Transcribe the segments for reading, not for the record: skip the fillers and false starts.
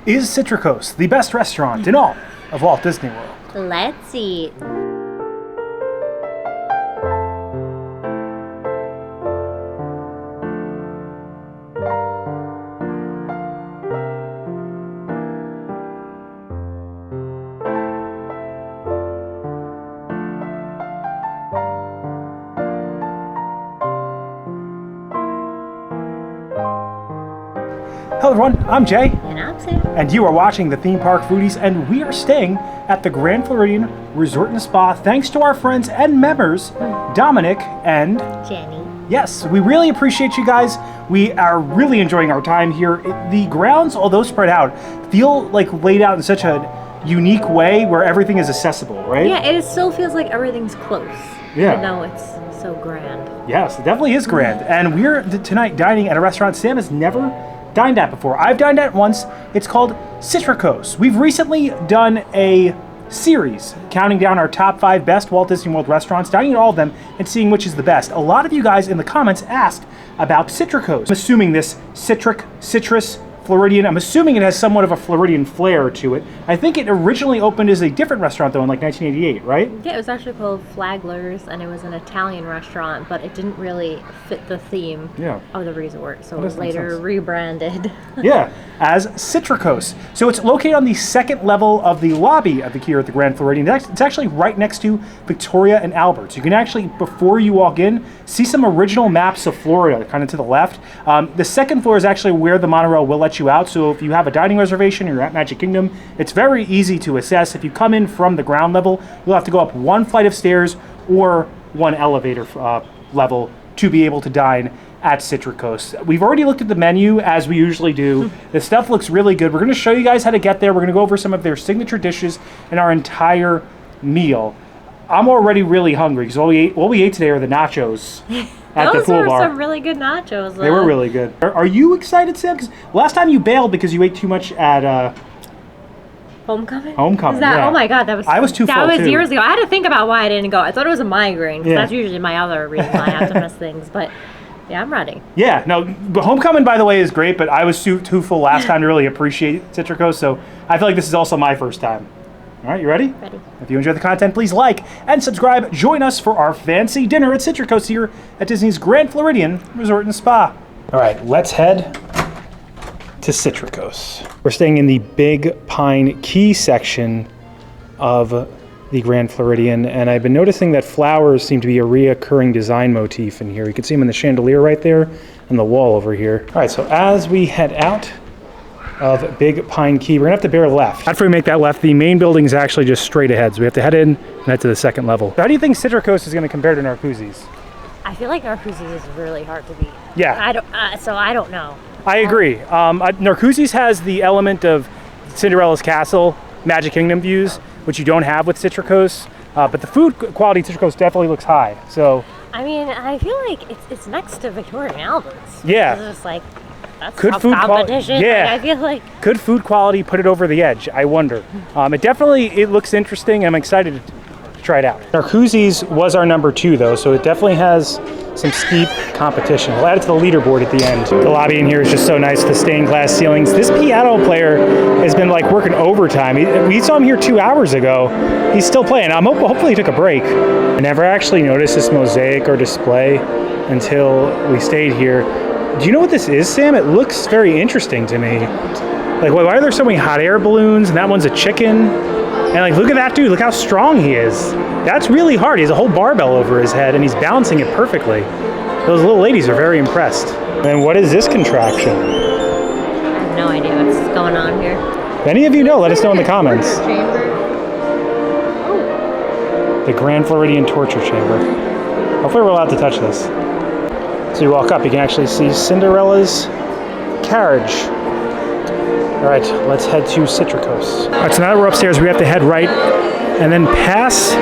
Is Citricos the best restaurant in all of Walt Disney World? Let's eat. Hello everyone, I'm Jay. And I'm Sam. And you are watching the Theme Park Foodies, and we are staying at the Grand Floridian Resort and Spa thanks to our friends and members, Dominic and Jenny. Yes, we really appreciate you guys. We are really enjoying our time here. The grounds, although spread out, feel like laid out in such a unique way where everything is accessible, right? Yeah, it still feels like everything's close. Yeah. Even though it's so grand. Yes, it definitely is grand. And we're tonight dining at a restaurant Sam has never dined at before. I've dined at once. It's called Citricos. We've recently done a series counting down our top 5 best Walt Disney World restaurants, dining at all of them and seeing which is the best. A lot of you guys in the comments asked about Citricos. I'm assuming this citrus, Floridian, I'm assuming it has somewhat of a Floridian flair to it. I think it originally opened as a different restaurant though in like 1988, right? Yeah, it was actually called Flagler's, and it was an Italian restaurant, but it didn't really fit the theme of the resort, so it was later rebranded. Yeah, as Citricos. So it's located on the second level of the lobby of here at the Grand Floridian. It's actually right next to Victoria and Albert. So you can actually, before you walk in, see some original maps of Florida, kind of to the left. The second floor is actually where the monorail will let you out. So if you have a dining reservation or you're at Magic Kingdom, it's very easy to assess. If you come in from the ground level, you'll have to go up one flight of stairs or one elevator level to be able to dine at Citricos. We've already looked at the menu as we usually do. The stuff looks really good. We're going to show you guys how to get there. We're going to go over some of their signature dishes and our entire meal. I'm already really hungry because what we ate today are the nachos at the pool bar. Those were some really good nachos, though. They were really good. Are you excited, Sam? Because last time you bailed because you ate too much at Homecoming? Homecoming, yeah. Oh my God, I was too full, That was too. years ago. I had to think about why I didn't go. I thought it was a migraine, because Yeah. that's usually my other reason why I have to miss things. But yeah, I'm ready. Yeah, no, but Homecoming, by the way, is great, but I was too full last time to really appreciate Citricos, so I feel like this is also my first time. All right, you ready? Ready. If you enjoy the content, please like and subscribe. Join us for our fancy dinner at Citricos here at Disney's Grand Floridian Resort and Spa. All right, let's head to Citricos. We're staying in the Big Pine Key section of the Grand Floridian, and I've been noticing that flowers seem to be a reoccurring design motif in here. You can see them in the chandelier right there and the wall over here. All right, so as we head out of Big Pine Key, we're gonna have to bear left. After we make that left, the main building is actually just straight ahead, so we have to head in and head to the second level. How do you think Citricos is gonna compare to Narcoossee's? I feel like Narcoossee is really hard to beat. Yeah. I don't know. I agree. Narcoossee's has the element of Cinderella's Castle, Magic Kingdom views, which you don't have with Citricos, but the food quality at Citricos definitely looks high. So I mean, I feel like it's next to Victorian Albert's. Yeah. It's just like, that's Good tough food competition. yeah. Like, I feel like could food quality put it over the edge? I wonder. It looks interesting. I'm excited to try it out. Narcoossee's was our number 2 though, so it definitely has some steep competition. We'll add it to the leaderboard at the end. The lobby in here is just so nice, the stained glass ceilings. This piano player has been like working overtime. We saw him here 2 hours ago. He's still playing. Hopefully he took a break. I never actually noticed this mosaic or display until we stayed here. Do you know what this is, Sam? It looks very interesting to me. Like, why are there so many hot air balloons? And that one's a chicken. And like, look at that dude, look how strong he is. That's really hard. He has a whole barbell over his head and he's balancing it perfectly. Those little ladies are very impressed. And what is this contraption? I have no idea what's going on here. If any of you know, let us know in the comments. The Grand Floridian Torture Chamber. Hopefully we're allowed to touch this. So you walk up, you can actually see Cinderella's carriage. All right, let's head to Citricos. All right, so now that we're upstairs, we have to head right and then pass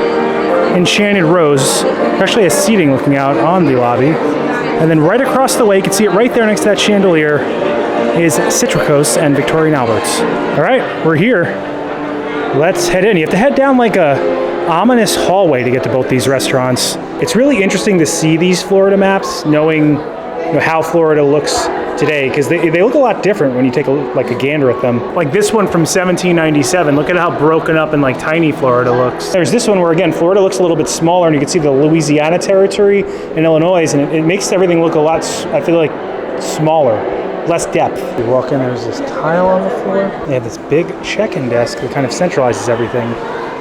Enchanted Rose. There's actually a seating looking out on the lobby. And then right across the way, you can see it right there next to that chandelier, is Citricos and Victorian Albert's. All right, we're here. Let's head in. You have to head down like a ominous hallway to get to both these restaurants. It's really interesting to see these Florida maps, knowing how Florida looks today, because they look a lot different when you take a gander at them. Like this one from 1797, look at how broken up and like tiny Florida looks. There's this one where again, Florida looks a little bit smaller, and you can see the Louisiana territory in Illinois, and it makes everything look a lot, I feel like, smaller, less depth. You walk in, there's this tile on the floor. They have this big check-in desk that kind of centralizes everything.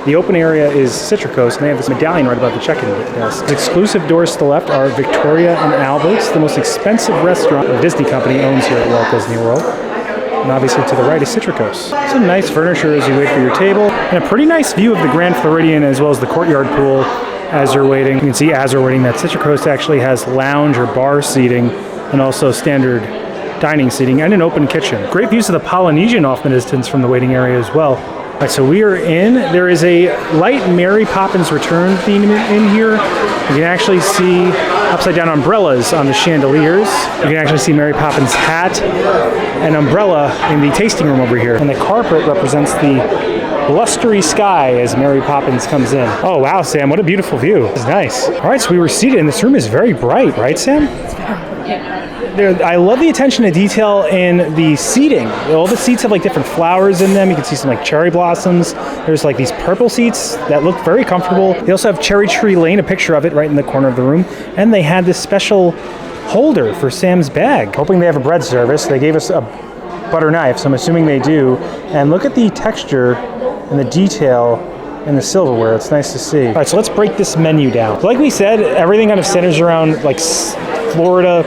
The open area is Citricos, and they have this medallion right above the check-in desk. The exclusive doors to the left are Victoria and Albert's, the most expensive restaurant the Disney company owns here at Walt Disney World. And obviously to the right is Citricos. Some nice furniture as you wait for your table, and a pretty nice view of the Grand Floridian as well as the courtyard pool as you're waiting. You can see as we're waiting that Citricos actually has lounge or bar seating and also standard dining seating and an open kitchen. Great views of the Polynesian off in the distance from the waiting area as well. All right, so we are in. There is a light Mary Poppins Return theme in here. You can actually see upside down umbrellas on the chandeliers. You can actually see Mary Poppins' hat and umbrella in the tasting room over here. And the carpet represents the blustery sky as Mary Poppins comes in. Oh wow, Sam, what a beautiful view. This is nice. All right, so we were seated, and this room is very bright, right, Sam? I love the attention to detail in the seating. All the seats have like different flowers in them. You can see some like cherry blossoms. There's like these purple seats that look very comfortable. They also have Cherry Tree Lane, a picture of it right in the corner of the room. And they had this special holder for Sam's bag. Hoping they have a bread service. They gave us a butter knife, so I'm assuming they do. And look at the texture and the detail in the silverware. It's nice to see. All right, so let's break this menu down. Like we said, everything kind of centers around like Florida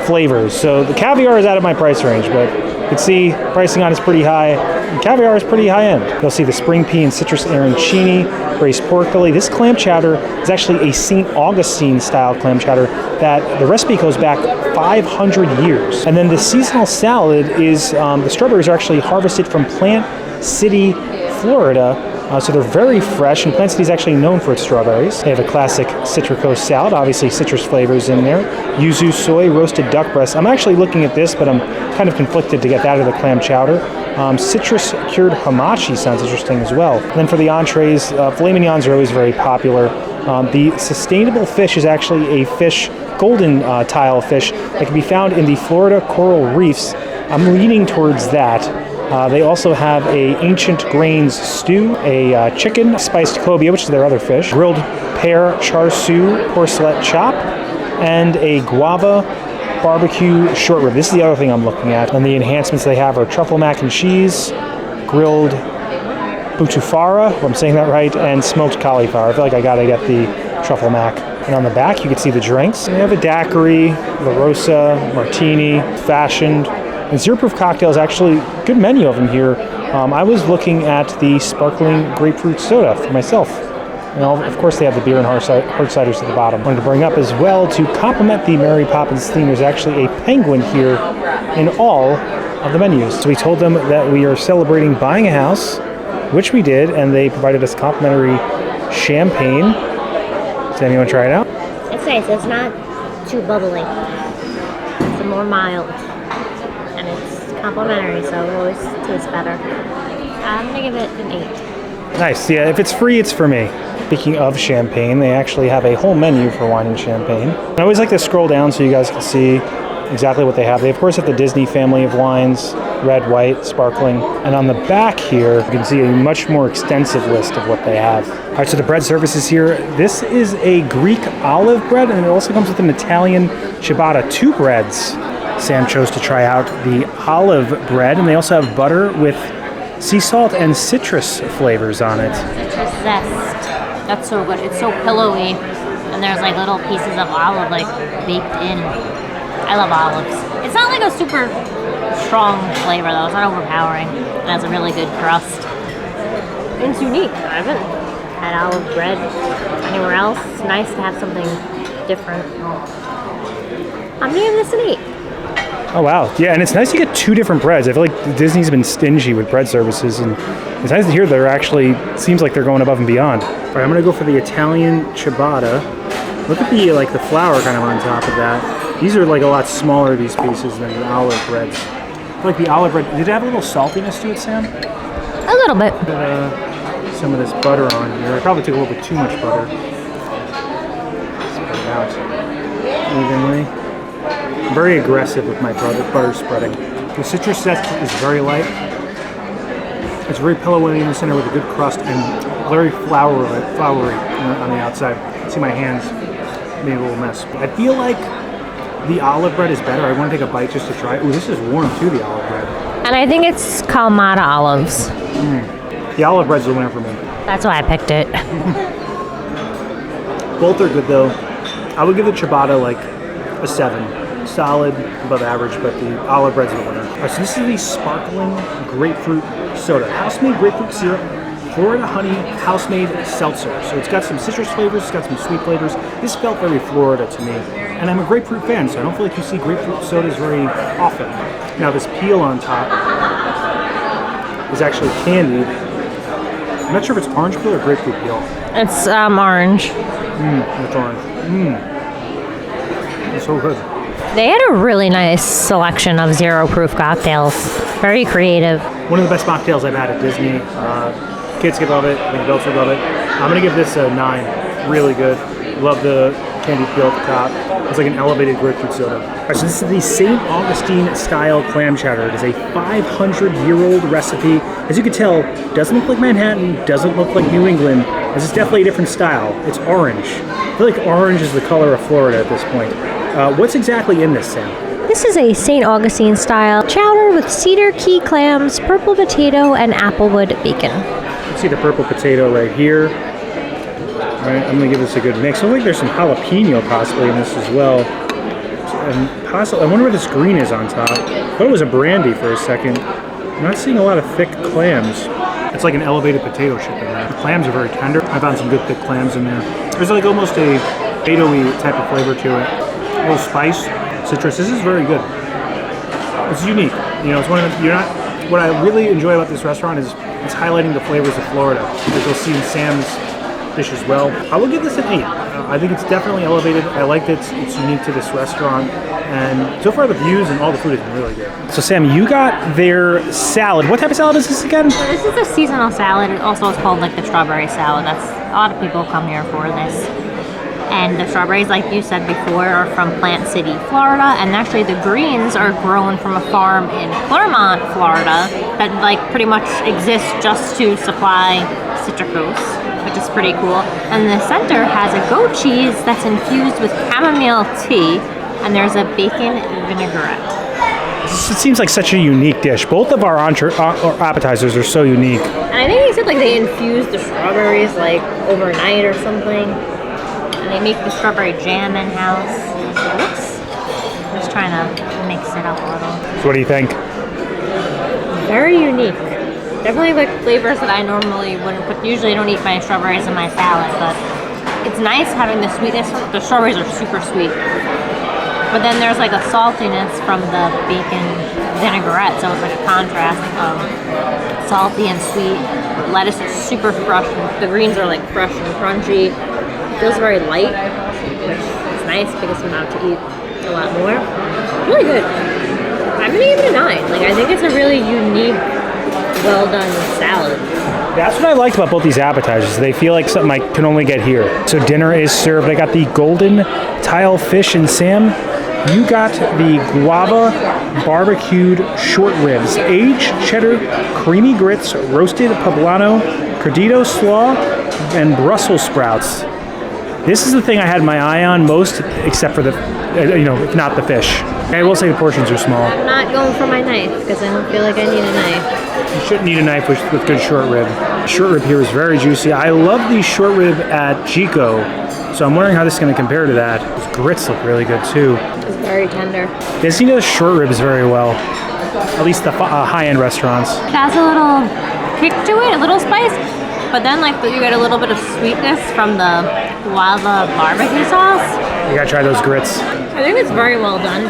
flavors. So the caviar is out of my price range, but you can see pricing on is pretty high. The caviar is pretty high end. You'll see the spring pea and citrus arancini, braised pork belly. This clam chowder is actually a St. Augustine style clam chowder that the recipe goes back 500 years. And then the seasonal salad is, the strawberries are actually harvested from Plant City, Florida. So they're very fresh, and Plant City is actually known for its strawberries. They have a classic Citricos salad, obviously citrus flavors in there. Yuzu soy roasted duck breast. I'm actually looking at this, but I'm kind of conflicted to get that or the clam chowder. Citrus cured hamachi sounds interesting as well. And then for the entrees, filet mignons are always very popular. The sustainable fish is actually a fish, golden tile fish, that can be found in the Florida coral reefs. I'm leaning towards that. They also have a ancient grains stew, a chicken spiced cobia, which is their other fish, grilled pear char siu porcelet chop, and a guava barbecue short rib. This is the other thing I'm looking at. And the enhancements they have are truffle mac and cheese, grilled butufara, if I'm saying that right, and smoked cauliflower. I feel like I gotta get the truffle mac. And on the back, you can see the drinks. They have a daiquiri, La Rosa, martini, fashioned. And zero-proof cocktails, actually, good menu of them here. I was looking at the sparkling grapefruit soda for myself. And of course, they have the beer and hard ciders at the bottom. I wanted to bring up as well, to complement the Mary Poppins theme, there's actually a penguin here in all of the menus. So we told them that we are celebrating buying a house, which we did, and they provided us complimentary champagne. Sam, you want to try it out? It's nice. It's not too bubbly. It's more mild. And it's complimentary, so it always tastes better. I'm going to give it an 8. Nice. Yeah, if it's free, it's for me. Speaking of champagne, they actually have a whole menu for wine and champagne. I always like to scroll down so you guys can see exactly what they have. They, of course, have the Disney family of wines, red, white, sparkling. And on the back here, you can see a much more extensive list of what they have. All right, so the bread services here. This is a Greek olive bread, and it also comes with an Italian ciabatta, 2 breads. Sam chose to try out the olive bread, and they also have butter with sea salt and citrus flavors on it. Citrus zest. That's so good. It's so pillowy, and there's like little pieces of olive like baked in. I love olives. It's not like a super strong flavor though. It's not overpowering. It has a really good crust. It's unique. I haven't had olive bread anywhere else. It's nice to have something different. I'm giving this an 8. Oh wow, yeah, and it's nice to get 2 different breads. I feel like Disney's been stingy with bread services, and it's nice to hear they're actually, seems like they're going above and beyond. All right, I'm gonna go for the Italian ciabatta. Look at the the flour kind of on top of that. These are like a lot smaller, these pieces, than the olive breads. I feel like the olive bread, did it have a little saltiness to it, Sam? A little bit. Some of this butter on here. I probably took a little bit too much butter. Spread it out evenly. I'm very aggressive with my butter spreading. The citrus zest is very light. It's very pillowy in the center with a good crust and very flowery on the outside. See my hands made a little mess. I feel like the olive bread is better. I want to take a bite just to try it. Ooh, this is warm too, the olive bread. And I think it's Kalamata olives. The olive bread's the winner for me. That's why I picked it. Both are good though. I would give the ciabatta like a 7. Solid, above average, but the olive bread's the winner. All right, so this is the sparkling grapefruit soda. House-made grapefruit syrup, Florida honey, house-made seltzer. So it's got some citrus flavors, it's got some sweet flavors. This felt very Florida to me. And I'm a grapefruit fan, so I don't feel like you see grapefruit sodas very often. Now this peel on top is actually candied. I'm not sure if it's orange peel or grapefruit peel. It's orange. It's orange. It's so good. They had a really nice selection of zero-proof cocktails. Very creative. One of the best mocktails I've had at Disney. Kids could love it. I think adults would love it. I'm gonna give this a 9. Really good. Love the candy peel at the top. It's like an elevated grapefruit soda. All right, so this is the St. Augustine style clam chowder. It is a 500-year-old recipe. As you can tell, doesn't look like Manhattan, doesn't look like New England. This is definitely a different style. It's orange. I feel like orange is the color of Florida at this point. What's exactly in this, Sam? This is a St. Augustine style chowder with cedar key clams, purple potato, and applewood bacon. Let's see the purple potato right here. All right, I'm gonna give this a good mix. I think there's some jalapeno possibly in this as well. And possibly, I wonder what this green is on top. I thought it was a brandy for a second. I'm not seeing a lot of thick clams. It's like an elevated potato chip in there. The clams are very tender. I found some good thick clams in there. There's like almost a potatoey type of flavor to it. A little spice, citrus. This is very good. It's unique. You know, it's one of the, what I really enjoy about this restaurant is it's highlighting the flavors of Florida, as you'll see in Sam's dish as well. I will give this an 8. I think it's definitely elevated. I like that it's unique to this restaurant. And so far the views and all the food has been really good. So Sam, you got their salad. What type of salad is this again? So this is a seasonal salad. It also is called like the strawberry salad. A lot of people come here for this. And the strawberries, like you said before, are from Plant City, Florida. And actually the greens are grown from a farm in Clermont, Florida that like pretty much exists just to supply Citricos, which is pretty cool. And the center has a goat cheese that's infused with chamomile tea, and there's a bacon vinaigrette. It seems like such a unique dish. Both of our appetizers are so unique. And I think he said like they infused the strawberries like overnight or something. And they make the strawberry jam in-house. I'm just trying to mix it up a little. So what do you think? Very unique. Definitely like flavors that I normally wouldn't put. Usually I don't eat my strawberries in my salad, but it's nice having the sweetness. The strawberries are super sweet. But then there's like a saltiness from the bacon vinaigrette, so it's like a contrast of salty and sweet. The lettuce is super fresh. The greens are like fresh and crunchy. It feels very light, which is nice because I'm about to eat a lot more. Really good. I'm gonna give it a 9. Like I think it's a really unique, well done salad. That's what I liked about both these appetizers. They feel like something I can only get here. So dinner is served. I got the golden tile fish, and Sam, you got the guava barbecued short ribs, aged cheddar, creamy grits, roasted poblano, cordito slaw, and Brussels sprouts. This is the thing I had my eye on most, except for the, if not the fish. I will say the portions are small. I'm not going for my knife because I don't feel like I need a knife. You shouldn't need a knife with good short rib. Short rib here is very juicy. I love the short rib at Chico, so I'm wondering how this is going to compare to that. Those grits look really good too. It's very tender. Disney does short ribs very well, at least the high-end restaurants. It has a little kick to it, a little spice, but then like you get a little bit of sweetness from the guava barbecue sauce. You gotta try those grits. I think it's very well done,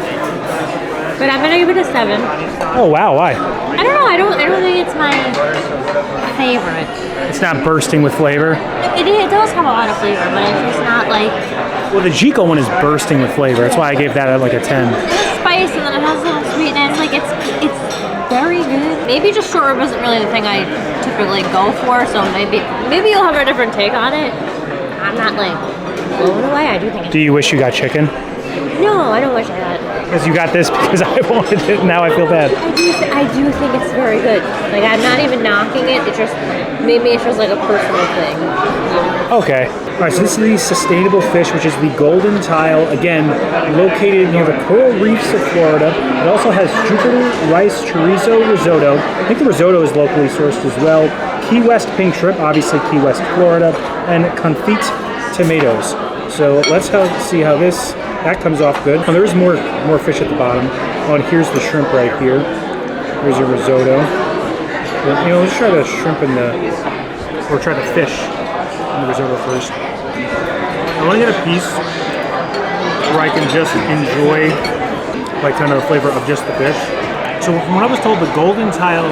but I'm gonna give it a 7. Oh wow, why? I don't know. I don't think it's my favorite. It's not bursting with flavor. It does have a lot of flavor, but it's just not like. Well, the Chico one is bursting with flavor. That's why I gave that like a 10. It's spice and then it has a little sweetness. Like it's very good. Maybe just short rib isn't really the thing I typically go for, so maybe you'll have a different take on it. I'm not like blown away. I do think. Do you wish you got chicken? No, I don't wish I had. Because you got this because I wanted it, now I feel bad. I do think it's very good. Like, I'm not even knocking it. It just, maybe it's just like a personal thing. Okay. All right, so this is the sustainable fish, which is the golden tile, again, located near the coral reefs of Florida. It also has Jupiter rice chorizo risotto. I think the risotto is locally sourced as well. Key West pink shrimp, obviously Key West, Florida, and confit tomatoes. So let's see how that comes off good. Oh, there is more fish at the bottom. Oh, and here's the shrimp right here. Here's your risotto. Well, you know, let's try the shrimp or try the fish in the risotto first. I want to get a piece where I can just enjoy like kind of the flavor of just the fish. So from what I was told, the golden tile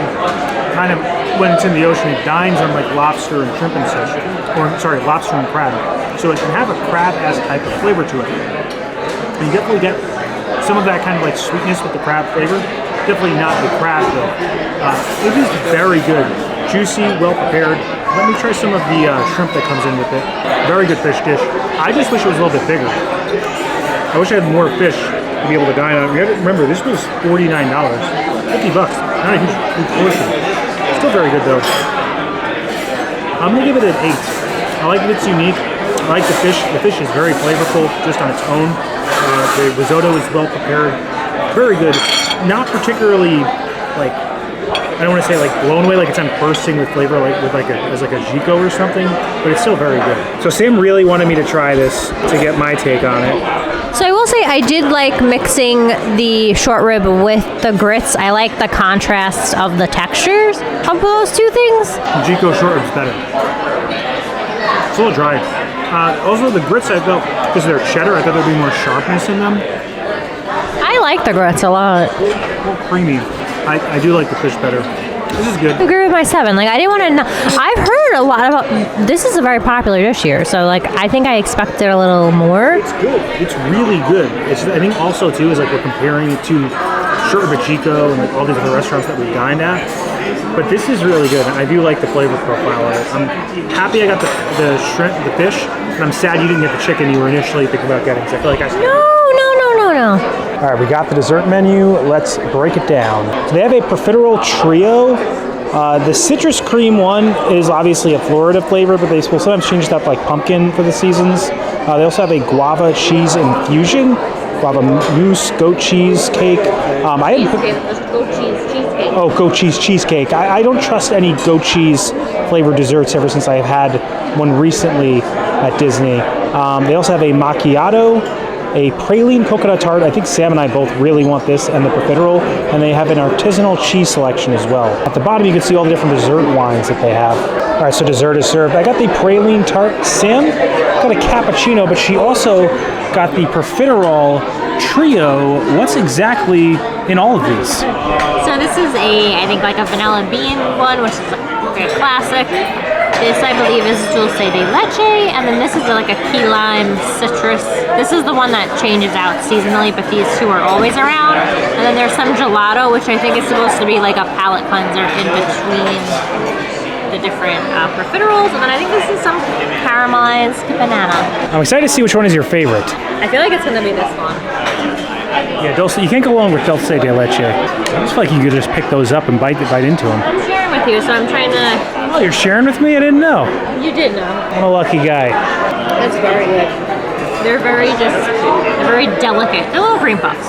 kind of, when it's in the ocean, it dines on like lobster and shrimp and such, or sorry, lobster and crab. So it can have a crab-esque type of flavor to it. And you definitely get some of that kind of like sweetness with the crab flavor. Definitely not the crab though. It is very good. Juicy, well prepared. Let me try some of the shrimp that comes in with it. Very good fish dish. I just wish it was a little bit bigger. I wish I had more fish to be able to dine on. You have to remember, this was $49. $50. Not a huge portion. Still very good though. I'm gonna give it an 8. I like that it's unique. I like the fish. The fish is very flavorful just on its own. The risotto is well prepared. Very good. Not particularly like, I don't want to say like blown away, like it's bursting with flavor, like with as a Gico or something, but it's still very good. So Sam really wanted me to try this to get my take on it. So I will say I did like mixing the short rib with the grits. I like the contrast of the textures of those two things. Gico short rib's better. It's a little dry. Also the grits, I felt, because they're cheddar, I thought there'd be more sharpness in them. I like the grits a lot. A little creamy. I do like the fish better. This is good. I agree with my 7. Like, I didn't want to. I've heard a lot about. This is a very popular dish here, so like I think I expected a little more. It's good. It's really good. I think also too is like we're comparing it to short rib at Chico and like all these other restaurants that we dined at. But this is really good. I do like the flavor profile of it. I'm happy I got the shrimp, the fish, and I'm sad you didn't get the chicken you were initially thinking about getting. So I feel like No. All right, we got the dessert menu. Let's break it down. So they have a profiterole trio. The citrus cream one is obviously a Florida flavor, but they will sometimes change it up like pumpkin for the seasons. They also have a guava cheese infusion, guava mousse, goat cheese cake. Goat cheese cheesecake. Oh, goat cheese cheesecake. I don't trust any goat cheese flavored desserts ever since I had one recently at Disney. They also have a macchiato, a praline coconut tart. I think Sam and I both really want this, and the profiterole, and they have an artisanal cheese selection as well. At the bottom you can see all the different dessert wines that they have. All right, so dessert is served. I got the praline tart. Sam got a cappuccino, but she also got the profiterole trio. What's exactly in all of these? So this is I think like a vanilla bean one, which is like a classic. This, I believe, is dulce de leche, and then this is like a key lime citrus. This is the one that changes out seasonally, but these two are always around. And then there's some gelato, which I think is supposed to be like a palate cleanser in between the different profiteroles. And then I think this is some caramelized banana. I'm excited to see which one is your favorite. I feel like it's going to be this one. Yeah, dulce. You can't go wrong with dulce de leche. I just feel like you could just pick those up and bite into them. I'm sharing with you, so I'm trying to... Oh, you're sharing with me? I didn't know. You did know. I'm a lucky guy. That's very good. They're very delicate. They're little cream puffs.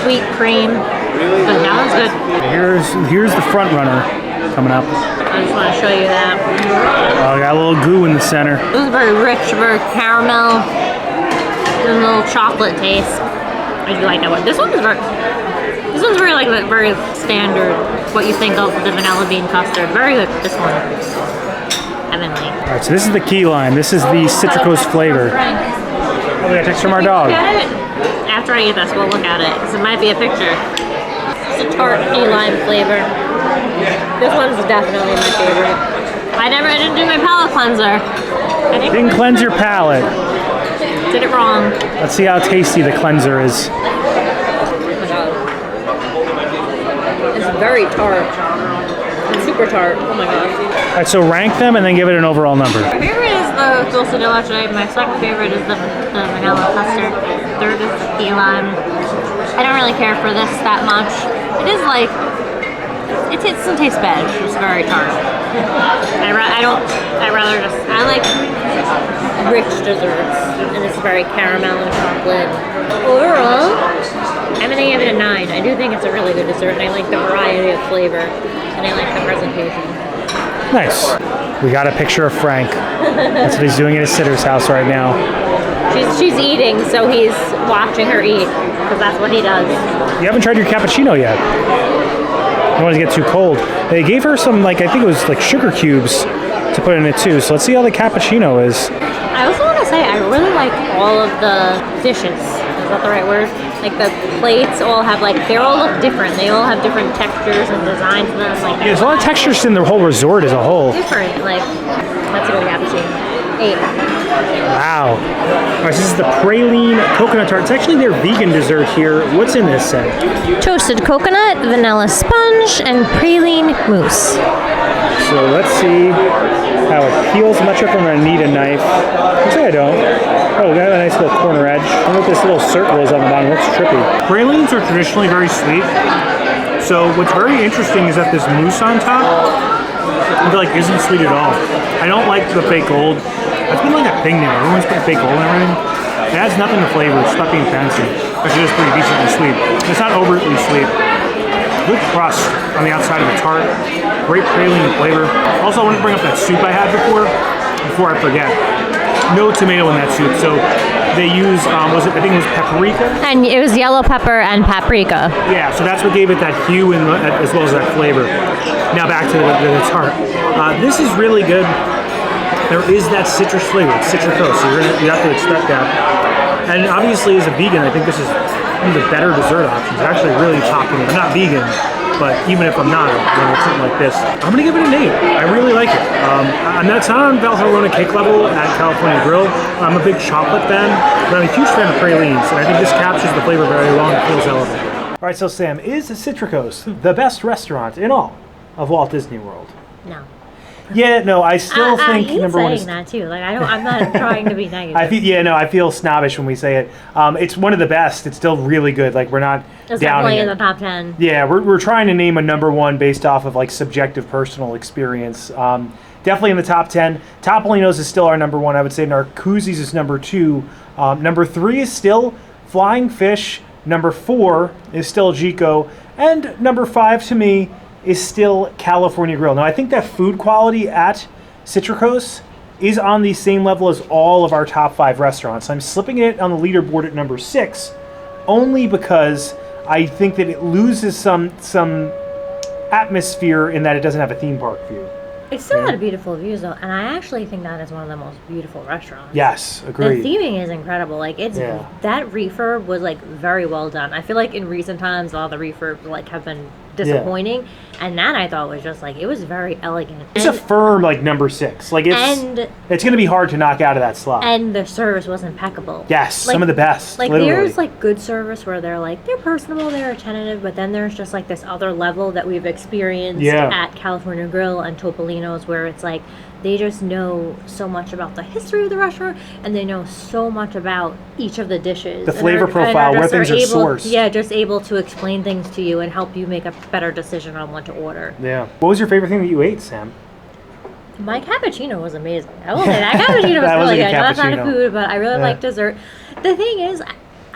Sweet cream. But that one's good. Here's the front runner coming up. I just want to show you that. Oh, got a little goo in the center. This is very rich, very caramel, and a little chocolate taste. I do like that one. This one's very like very standard. What you think of the vanilla bean custard. Very good. This one. Heavenly. All right, so this is the key lime. This is the Citricos flavor. Oh, we got a text from our dog. Look at it. After I eat this, we'll look at it because it might be a picture. It's a tart key lime flavor. This one's definitely my favorite. I didn't do my palate cleanser. Didn't cleanse your palate. Did it wrong. Let's see how tasty the cleanser is. It's very tart. It's super tart. Oh my gosh. All right, so rank them and then give it an overall number. My favorite is the dulce de leche. My second favorite is the vanilla custard. Third is the key lime. I don't really care for this that much. It is like, it doesn't taste bad. It's just very tart. I like rich desserts, and it's very caramel and chocolate. Overall, I'm gonna give it a 9. I do think it's a really good dessert, and I like the variety of flavor, and I like the presentation. Nice. We got a picture of Frank. That's what he's doing at his sitter's house right now. She's eating, so he's watching her eat, because that's what he does. You haven't tried your cappuccino yet. You don't want to get too cold. They gave her some, like, I think it was like sugar cubes to put in it too. So let's see how the cappuccino is. I also want to say I really like all of the dishes. Is that the right word? Like the plates all have they all look different. They all have different textures and designs. And then it's like there's a lot of textures in the whole resort as a whole. Different. Like that's a good cappuccino. 8. Wow. All right, this is the praline coconut tart. It's actually their vegan dessert here. What's in this set? Toasted coconut, vanilla sponge, and praline mousse. So let's see how it peels. I'm not sure if I'm going to need a knife. Actually, I don't. Oh, we got a nice little corner edge. I wonder what this little circle is on the bottom. It looks trippy. Pralines are traditionally very sweet. So what's very interesting is that this mousse on top, I feel like isn't sweet at all. I don't like the fake gold. That's been like a thing now. Everyone's putting fake gold in everything. It adds nothing to flavor. It's not being fancy. Actually, it's pretty decently sweet. It's not overtly sweet. Good crust on the outside of the tart. Great praline flavor. Also, I wanted to bring up that soup I had before I forget. No tomato in that soup, so they use, I think it was paprika? And it was yellow pepper and paprika. Yeah, so that's what gave it that hue and as well as that flavor. Now back to the tart. This is really good. There is that citrus flavor, it's Citricos, so you have to expect that. And obviously as a vegan, I think this is one of the better dessert options. It's actually really topping it. I'm not vegan, but even if I'm not, when it's something like this, I'm gonna give it an 8. I really like it. It's not on Valhalla cake level at California Grill. I'm a big chocolate fan, but I'm a huge fan of pralines, and I think this captures the flavor very well and feels elevated. All right, so Sam, is Citricos the best restaurant in all of Walt Disney World? No. Yeah, no, I still think number one is... saying that too. Like I'm not trying to be negative. I feel snobbish when we say it. It's one of the best. It's still really good. Like we're not it's downing definitely it. In the top 10. Yeah, we're trying to name a number one based off of like subjective personal experience. Definitely in the top 10. Topolino's is still our number one. I would say Narcoossee's is number 2. Number 3 is still Flying Fish. Number 4 is still Jico, and number 5 to me is still California Grill. Now, I think that food quality at Citricos is on the same level as all of our top 5 restaurants. I'm slipping it on the leaderboard at number 6, only because I think that it loses some atmosphere in that it doesn't have a theme park view. It still had beautiful views though, and I actually think that is one of the most beautiful restaurants. Yes, agreed. The theming is incredible. Like that refurb was like very well done. I feel like in recent times a lot of the refurbs like have been disappointing, and that I thought was just like it was very elegant. It's a firm like number 6. Like it's going to be hard to knock out of that slot. And the service was impeccable. Yes, like, some of the best. Like literally. there's like good service where they're personable, they're attentive, but then there's just like this other level that we've experienced at California Grill and Topolino's where it's like they just know so much about the history of the restaurant, and they know so much about each of the dishes. The flavor profile, where things are sourced. Yeah, just able to explain things to you and help you make a better decision on what to order. Yeah. What was your favorite thing that you ate, Sam? My cappuccino was amazing. I will say that cappuccino was really good. I know that's not a food, but I really like dessert. The thing is,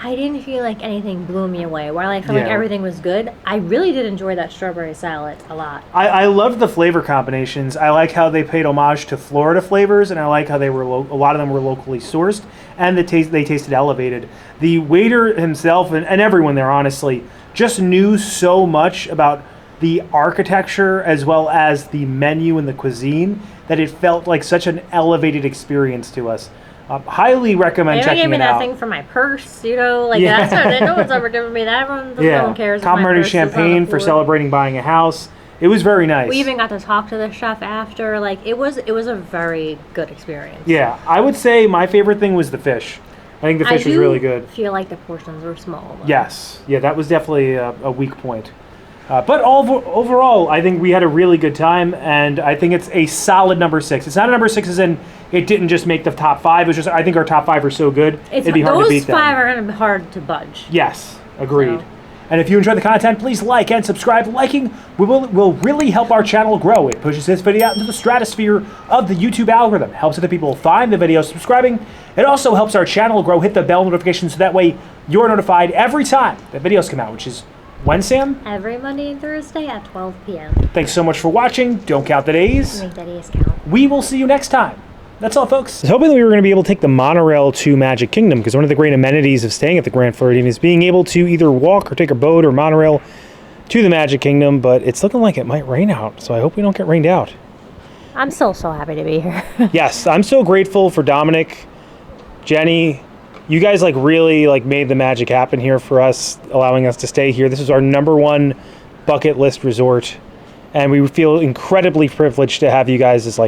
I didn't feel like anything blew me away. While I felt like everything was good, I really did enjoy that strawberry salad a lot. I loved the flavor combinations. I like how they paid homage to Florida flavors, and I like how they were a lot of them were locally sourced, and they tasted elevated. The waiter himself and everyone there, honestly, just knew so much about the architecture as well as the menu and the cuisine that it felt like such an elevated experience to us. Highly recommend checking it out. They gave me that thing for my purse, that's what no one's ever given me that. No one cares. Complimentary champagne for celebrating buying a house. It was very nice. We even got to talk to the chef after. Like it was a very good experience. Yeah, I would say my favorite thing was the fish. I think the fish was really good. I feel like the portions were small. Though. Yes, that was definitely a weak point. But overall, I think we had a really good time, and I think it's a solid number 6. It's not a number 6 as in it didn't just make the top 5. It was just I think our top 5 are so good, it'd be hard to beat them. Those 5 are going to be hard to budge. Yes, Agreed. So. And if you enjoy the content, please like and subscribe. Liking will really help our channel grow. It pushes this video out into the stratosphere of the YouTube algorithm. Helps other people find the video. Subscribing, it also helps our channel grow. Hit the bell notification so that way you're notified every time that videos come out, which is when, Sam? Every Monday and Thursday at 12 p.m. Thanks so much for watching. Don't count the days. Make the days count. We will see you next time. That's all, folks. I was hoping that we were going to be able to take the monorail to Magic Kingdom, because one of the great amenities of staying at the Grand Floridian is being able to either walk or take a boat or monorail to the Magic Kingdom, but it's looking like it might rain out, so I hope we don't get rained out. I'm still so happy to be here. Yes, I'm so grateful for Dominic, Jenny. You guys really made the magic happen here for us, allowing us to stay here. This is our #1 bucket list resort, and we feel incredibly privileged to have you guys as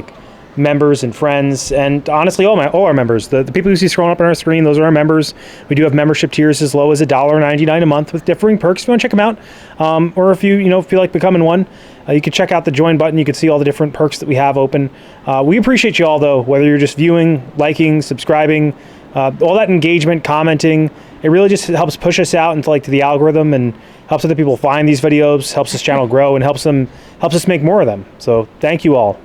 members and friends, and honestly all our members. The people you see scrolling up on our screen, those are our members. We do have membership tiers as low as $1.99 a month with differing perks if you want to check them out, or if you feel like becoming one, you can check out the join button. You can see all the different perks that we have open. We appreciate you all, though, whether you're just viewing, liking, subscribing, all that engagement, commenting. It really just helps push us out into to the algorithm and helps other people find these videos, helps this channel grow, and helps us make more of them. So thank you all.